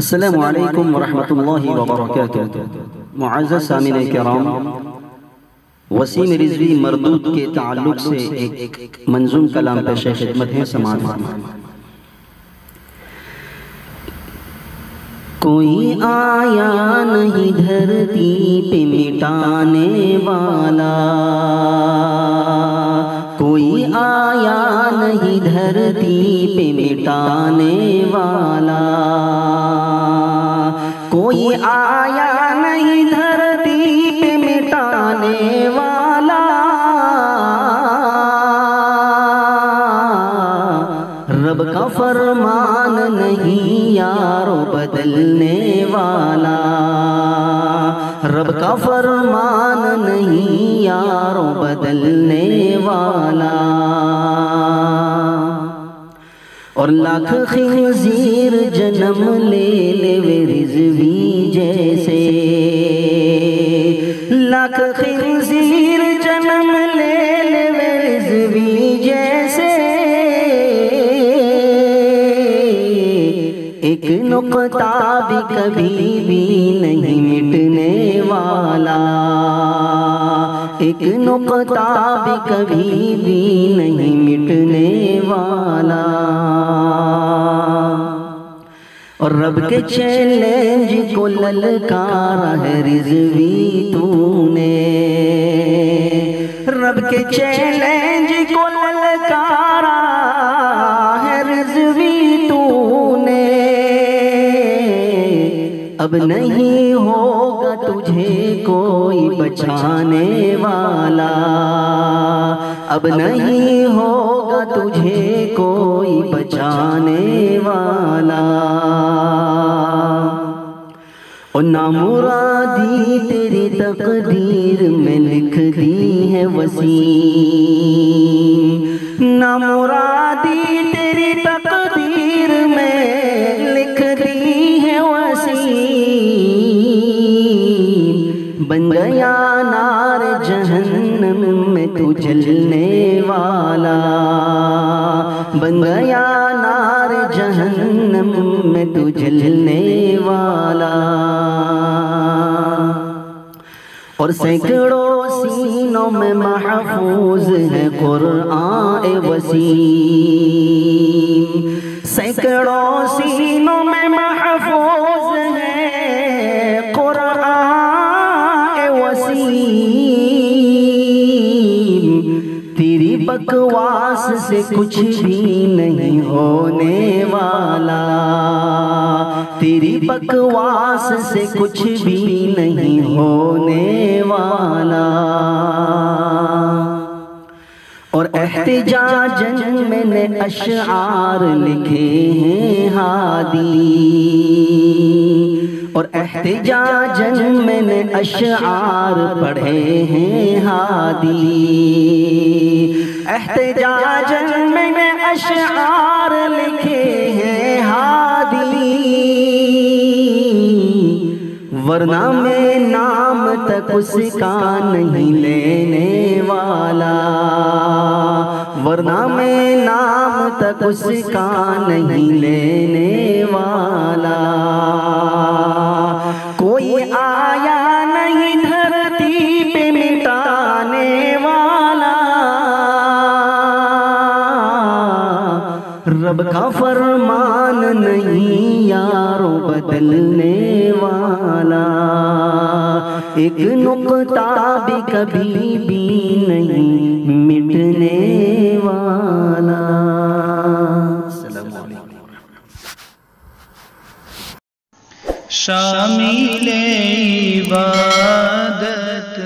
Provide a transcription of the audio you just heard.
السلام علیکم ورحمۃ اللہ وبرکاتہ۔ معزز سامعین کرام، وسیم رضوی مردود کے تعلق سے ایک منظوم کلام پیش خدمت ہے، سماعت فرمائیں۔ کوئی آیا نہیں دھرتی پہ مٹانے والا، کوئی آیا نہیں دھرتی پہ مٹانے والا، کوئی آیا نہیں دھرتی پہ مٹانے والا، رب کا فرمان نہیں یارو بدلنے والا، رب کا فرمان نہیں یارو بدلنے والا، اور لاکھ خنزیر جنم لے لے رضوی جیسے، لاکھ خنزیر جنم لے لے رضوی جیسے، ایک نقطہ بھی کبھی بھی نہیں مٹنے والا، ایک نقطہ بھی کبھی بھی نہیں مٹنے والا، اور رب کے چیلنج کو للکارا ہے رضوی تو نے، رب کے چیلنج کو للکارا ہے رضوی تو نے، اب نہیں ہوگا تجھے کوئی بچانے والا، اب نہیں ہوگا تجھے کوئی بچانے والا، اور نامرادی تیری تقدیر میں لکھ دی ہے وسیم، نامرادی تیری تقدیر میں لکھ دی ہے وسیم، بن گیا نار جہنم میں تو جلنے والا، بن گیا نار جہنم میں تو جلنے والا، اور سینکڑوں سینوں میں محفوظ ہے قرآن وسیم، سینکڑوں سینوں میں محفوظ ہے قرآن وسیم، تیری بکواس سے کچھ بھی نہیں ہونے والا، تیری بکواس سے کچھ بھی نہیں ہونے والا، اور احتجاجاً میں نے اشعار لکھے ہیں ہادی، اور احتجاجاً میں نے اشعار پڑھے ہیں ہادی، احتجاجاً میں نے اشعار لکھے ہیں ہادی، ورنہ میں نام تک اس کا نہیں لینے والا، ورنہ میں نام تک اس کا نہیں لینے والا، کوئی آیا نہیں دھرتی پہ مٹانے والا، رب کا فرمان نہیں یارو بدلنے والا، ایک نقطہ بھی کبھی بھی نہیں مٹنے والا۔ السلام علیکم۔ شامل عبادت